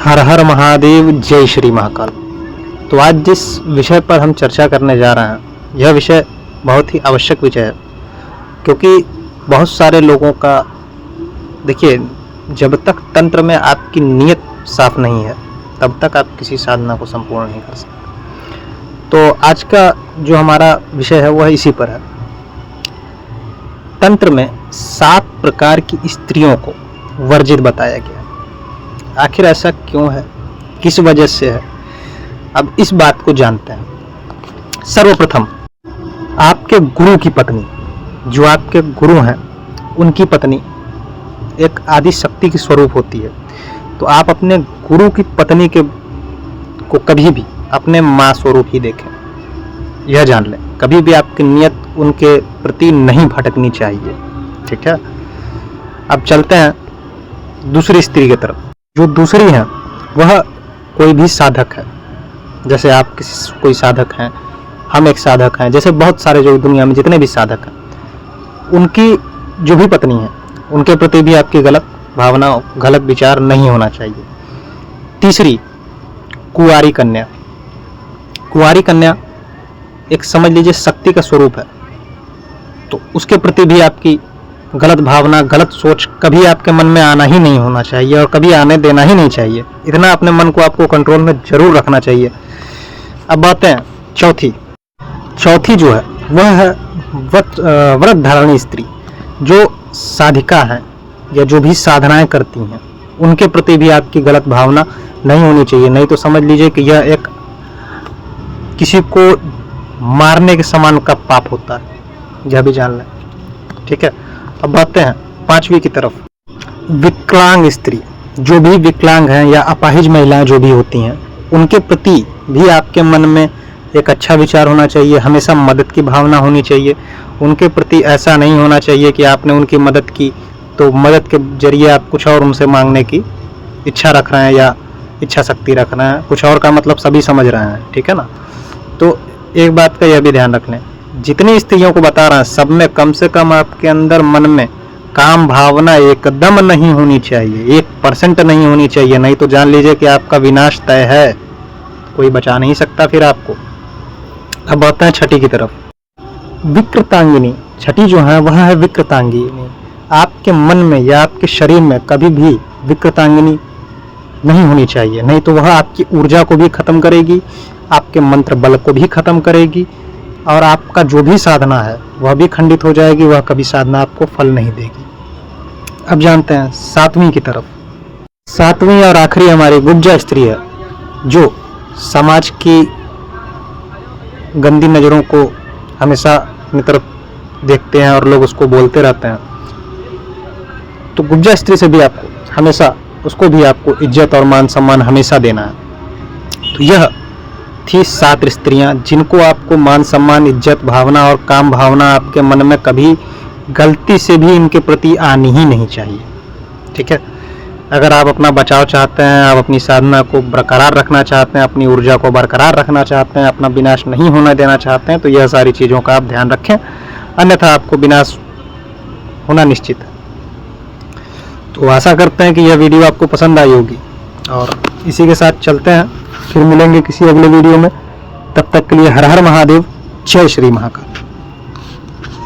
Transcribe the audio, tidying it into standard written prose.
हर हर महादेव, जय श्री महाकाल। तो आज जिस विषय पर हम चर्चा करने जा रहे हैं, यह विषय बहुत ही आवश्यक विषय है, क्योंकि बहुत सारे लोगों का, देखिए, जब तक तंत्र में आपकी नीयत साफ नहीं है तब तक आप किसी साधना को संपूर्ण नहीं कर सकते। तो आज का जो हमारा विषय है वह इसी पर है। तंत्र में 7 प्रकार की स्त्रियों को वर्जित बताया गया। आखिर ऐसा क्यों है, किस वजह से है, अब इस बात को जानते हैं। सर्वप्रथम, आपके गुरु की पत्नी, जो आपके गुरु हैं, उनकी पत्नी एक आदि शक्ति की स्वरूप होती है। तो आप अपने गुरु की पत्नी को कभी भी अपने माँ स्वरूप ही देखें, यह जान लें। कभी भी आपकी नियत उनके प्रति नहीं भटकनी चाहिए, ठीक है। अब चलते हैं दूसरी स्त्री की तरफ। जो दूसरी है वह कोई भी साधक है। जैसे आप कोई साधक हैं, हम एक साधक हैं, जैसे बहुत सारे जो दुनिया में जितने भी साधक हैं, उनकी जो भी पत्नी है उनके प्रति भी आपकी गलत भावना, गलत विचार नहीं होना चाहिए। तीसरी, कुंवारी कन्या। कुंवारी कन्या एक, समझ लीजिए, शक्ति का स्वरूप है। तो उसके प्रति भी आपकी गलत भावना, गलत सोच कभी आपके मन में आना ही नहीं होना चाहिए और कभी आने देना ही नहीं चाहिए। इतना अपने मन को आपको कंट्रोल में जरूर रखना चाहिए। अब बात है चौथी जो है वह है व्रत धारणी स्त्री। जो साधिका हैं या जो भी साधनाएं करती हैं, उनके प्रति भी आपकी गलत भावना नहीं होनी चाहिए। नहीं तो समझ लीजिए कि यह एक किसी को मारने के समान का पाप होता है, यह भी जान लें, ठीक है। अब बातें हैं 5वीं की तरफ। विकलांग स्त्री। जो भी विकलांग हैं या अपाहिज महिलाएं जो भी होती हैं, उनके प्रति भी आपके मन में एक अच्छा विचार होना चाहिए, हमेशा मदद की भावना होनी चाहिए। उनके प्रति ऐसा नहीं होना चाहिए कि आपने उनकी मदद की तो मदद के जरिए आप कुछ और उनसे मांगने की इच्छा रख रहे हैं या इच्छा शक्ति रख रहे हैं। कुछ और का मतलब सभी समझ रहे हैं, ठीक है ना। तो एक बात का यह भी ध्यान रख लें, जितनी स्त्रियों को बता रहा है सब में कम से कम आपके अंदर मन में काम भावना एकदम नहीं होनी चाहिए, 1% नहीं होनी चाहिए। नहीं तो जान लीजिए कि आपका विनाश तय है, कोई बचा नहीं सकता फिर आपको। अब आते हैं छठी की तरफ। विकृतांगिनी। छठी जो है वह है विकृतांगिनी। आपके मन में या आपके शरीर में कभी भी विकृतांगिनी नहीं होनी चाहिए, नहीं तो वह आपकी ऊर्जा को भी खत्म करेगी, आपके मंत्र बल को भी खत्म करेगी और आपका जो भी साधना है वह भी खंडित हो जाएगी, वह कभी साधना आपको फल नहीं देगी। अब जानते हैं 7वीं की तरफ। 7वीं और आखिरी हमारी गुब्जा स्त्री है, जो समाज की गंदी नज़रों को हमेशा अपनी तरफ देखते हैं और लोग उसको बोलते रहते हैं। तो गुब्जा स्त्री से भी आपको हमेशा, उसको भी आपको इज्जत और मान सम्मान हमेशा देना है। तो यह थी 7 स्त्रियां जिनको आपको मान सम्मान, इज्जत भावना और काम भावना आपके मन में कभी गलती से भी इनके प्रति आनी ही नहीं चाहिए, ठीक है। अगर आप अपना बचाव चाहते हैं, आप अपनी साधना को बरकरार रखना चाहते हैं, अपनी ऊर्जा को बरकरार रखना चाहते हैं, अपना विनाश नहीं होना देना चाहते हैं, तो यह सारी चीज़ों का आप ध्यान रखें, अन्यथा आपको विनाश होना निश्चित है। तो आशा करते हैं कि यह वीडियो आपको पसंद आई होगी और इसी के साथ चलते हैं, फिर मिलेंगे किसी अगले वीडियो में। तब तक के लिए हर हर महादेव, जय श्री महाकाल।